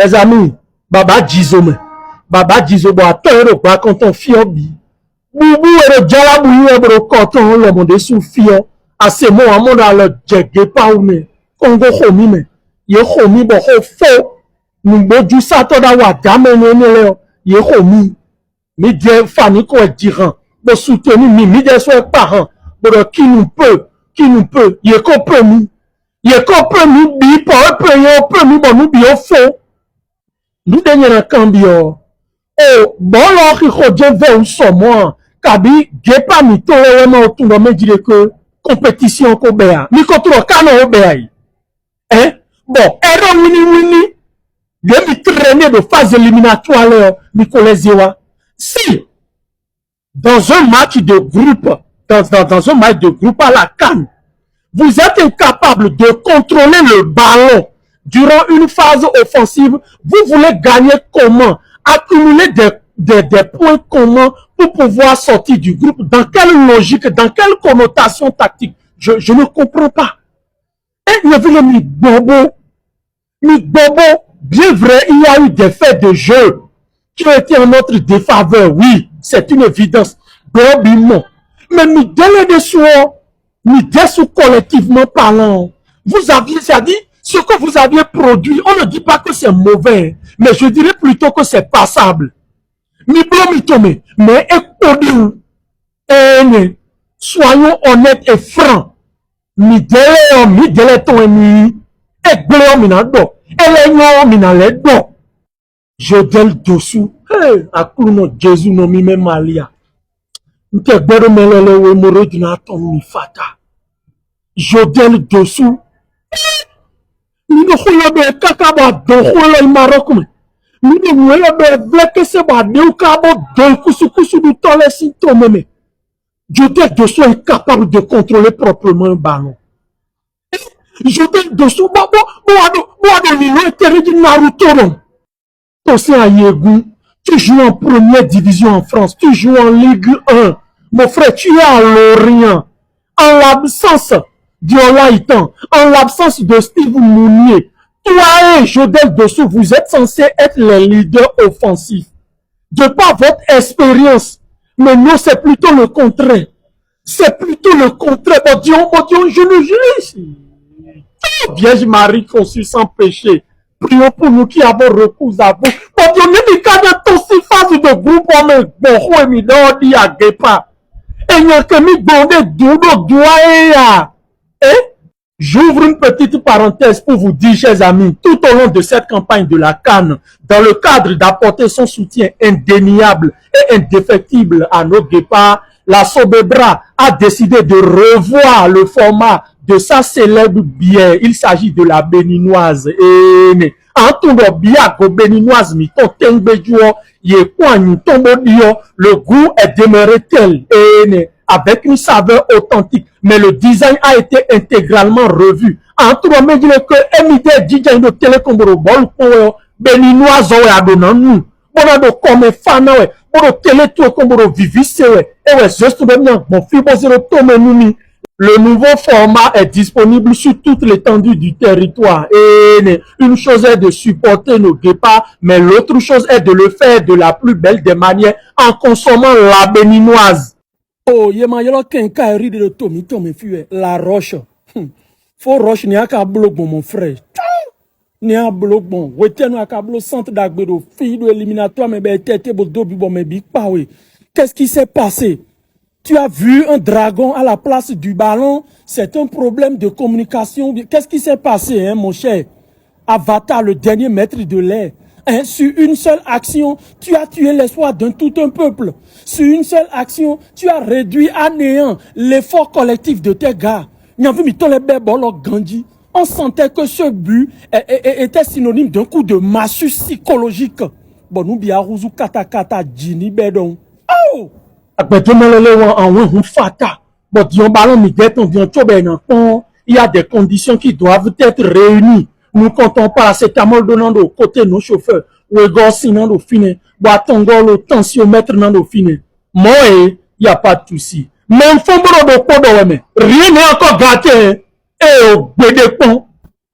Les amis, Baba Djizome. Baba Djizome, attends, pas quand on fiobi. Boubou et le djalabou, et quand on le monde sous fio. À ce moment, on a le djegé pas ou ne. Congo homi me. Ye homi bo ho fo. Nous bodu sa to da wa dame ne ye homi. Mi die fani ko diran. Bo soutenu mi die so parents. Bo qui nous peut, ye compromis. Ye compromis bi pour payer compromis bon nous bio fo. Nous dernier cambio. Oh, bon là qui rodje vers somo. Kabi gepa mi to vraiment autour de me dire que compétition ko bea. Mi ko tro kano bea. Hein? Bon, erreur wini. De traîner de phase éliminatoire là, Nicolas. Si, dans un match de groupe, dans un match de groupe à la CAN, vous êtes incapable de contrôler le ballon durant une phase offensive, vous voulez gagner comment? Accumuler des points comment pour pouvoir sortir du groupe? Dans quelle logique, dans quelle connotation tactique? Je ne comprends pas. Et il y avait le Bobo, bien vrai, il y a eu des faits de jeu qui ont été en notre défaveur, oui, c'est une évidence. Bobimon. Mais nous dessous collectivement parlant, vous aviez, c'est-à-dire, ce que vous aviez produit, on ne dit pas que c'est mauvais, mais je dirais plutôt que c'est passable. Mais écoutez, soyons honnêtes et francs. Jodel dessous, à Kouno Jésus no mi malia. Nke gbero melele we moro dina ton mi fata. Jodel dessous. Ni no khoya be kaka ba do khoya Maroc me. Ni no moya be vleke se ba de ka ba do kusu du tole si to meme. Jodel dessous est capable de contrôler proprement un ballon. Jodel dessous bo ni intérêt du Naruto non. Aussi à Yegou, tu joues en première division en France, tu joues en Ligue 1. Mon frère, tu es à Lorient. En l'absence d'Olaïtan, en l'absence de Steve Mounier, toi et Jodel Dossou, vous êtes censés être les leaders offensifs. De par votre expérience. Mais non, c'est plutôt le contraire. C'est plutôt le contraire. Bon Dieu, je ne juge. Vierge Marie conçue sans péché. Prions pour nous qui avons recours à vous. Bon Dieu, nous dit qu'à de aussi phase de groupe, on me bon, mi don di à Gepa. Et nous que mi bondé doudo doya. J'ouvre une petite parenthèse pour vous dire, chers amis, tout au long de cette campagne de la CAN, dans le cadre d'apporter son soutien indéniable et indéfectible à nos Gepa, la Sobebra a décidé de revoir le format de sa célèbre bière. Il s'agit de la béninoise. Et en tout cas, bière béninoise, le goût est demeuré tel avec une saveur authentique. Mais le design a été intégralement revu. En tout cas, je que émité DJ de télécomboro bol béninoise nous. Bonado comme fan bono télé tout komboro vivisse et ouais juste bien bon fibo zero tome numi. Le nouveau format est disponible sur toute l'étendue du territoire et une chose est de supporter nos Gepa, mais l'autre chose est de le faire de la plus belle des manières en consommant la béninoise. Oh, yema yelo kenka ride de tomi fue la roche. Faut roche ni aka blog mon frère. Ni a blog bon, weten aka blog centre d'agbedo fille de éliminatoire mais ben tete bo dobi bon mais big pa oui. Qu'est-ce qui s'est passé? Tu as vu un dragon à la place du ballon, c'est un problème de communication. Qu'est-ce qui s'est passé, hein, mon cher? Avatar, le dernier maître de l'air. Hein, sur une seule action, tu as tué l'espoir d'un tout un peuple. Sur une seule action, tu as réduit à néant l'effort collectif de tes gars. On sentait que ce but était synonyme d'un coup de massue psychologique. Bon, nous bien kata kata jini bedon. Oh! Il y a des conditions qui doivent être réunies. Nous comptons pas à cet amour donnant de côté nos chauffeurs. Ou sinon de fine. Boatongo le tensiomètre dans le fine. Moi, il n'y a pas de souci. Même fondre de podo, rien n'est encore gâté. Et au bédépon.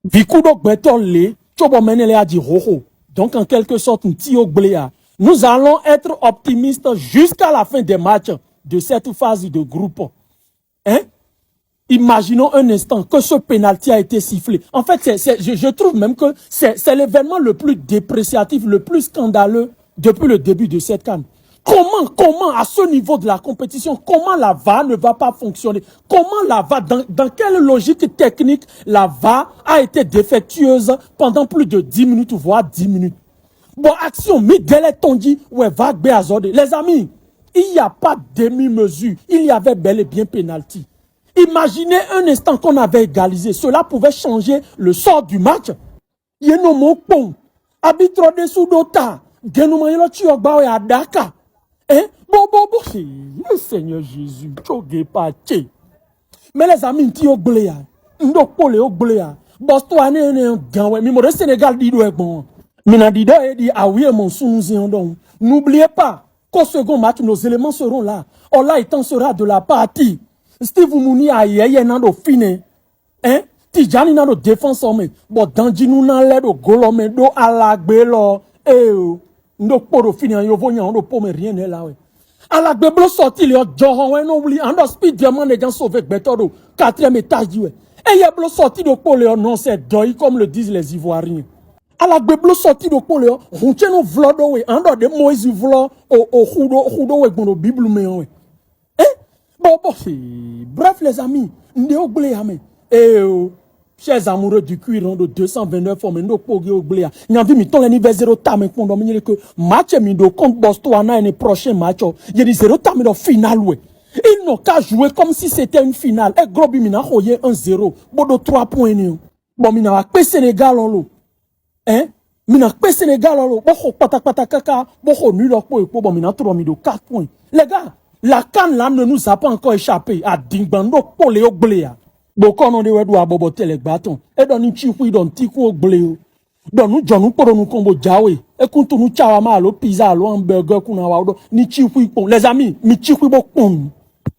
Vikudo beton le, chobo menele a dit roho. Donc, en quelque sorte, nous allons être optimistes jusqu'à la fin des matchs de cette phase de groupe. Hein? Imaginons un instant que ce pénalty a été sifflé. En fait, je trouve même que c'est l'événement le plus dépréciatif, le plus scandaleux depuis le début de cette CAN. Comment, à ce niveau de la compétition, comment la VAR ne va pas fonctionner? Comment la VAR, dans quelle logique technique la VAR a été défectueuse pendant plus de 10 minutes, voire 10 minutes? Bon, action, Miguel Tondi, ouais, va Béazode. Les amis, il n'y a pas de demi-mesure. Il y avait bel et bien pénalty. Imaginez un instant qu'on avait égalisé. Cela pouvait changer le sort du match. Yeno Mokpon, arbitre de Soudota, Genoumayelo Tiogbawe à Dakar. Hein? Bon, le Seigneur Jésus, Tchogé Paché. Mais les amis, ti Ogbléa, Ndokole Ogbléa, Bostoane un Ganwe, Mimore Sénégal dit bon. Minadido et dit ah oui, mon sous-nous. N'oubliez pas qu'au second match, nos éléments seront là. Ola étant sera de la partie. Steve Mouni a yé nando fine. Hein? Tijani nando défense homme. Bon, danji nous nan ledo golome do alagbe lo. Ndo poro fini an yovo nyan ndo pome rien ne la we. Alagbe blo sorti le johan we no oubli. Ando speed diamant les gens sauvé betodo. 4e étage we. Et yé blo sorti de pole non c'est deuil comme le disent les Ivoiriens. Alagbe blo sorti de pole on tient no vlodo we. Ando de Moïse vlo o hudo we gbono Bible me we. Bon, bref les amis, chers amoureux du cuir de 229 hommes, nous pouvons oublier. Nous avons mis ton anniversaire 0 tam pour nous que match mindo contre Boston l'année prochain match. Il y a des 0 tam de finale ouais. Ils n'ont qu'à jouer comme si c'était une finale. Et gros bimina hoye 1-0, bodo 3 points ni. Bon mina wa pe Sénégal lolo. Hein? Mina pe Sénégal lolo. Boko patakaka, boko nul pour bon mina 3 mido 4 points. Les gars, la canne là ne nous a pas encore échappé à Dingbando pour les Ogbléa. Donc on de wedo abobote les bâtons. Et dans nous chifu dans tiku Ogbléo. Dans nous jonu pour nous combo jawe. Et quand nous chawama alo pizza alo hamburger kuna wado ni chifu pon. Les amis, mi chifu bon.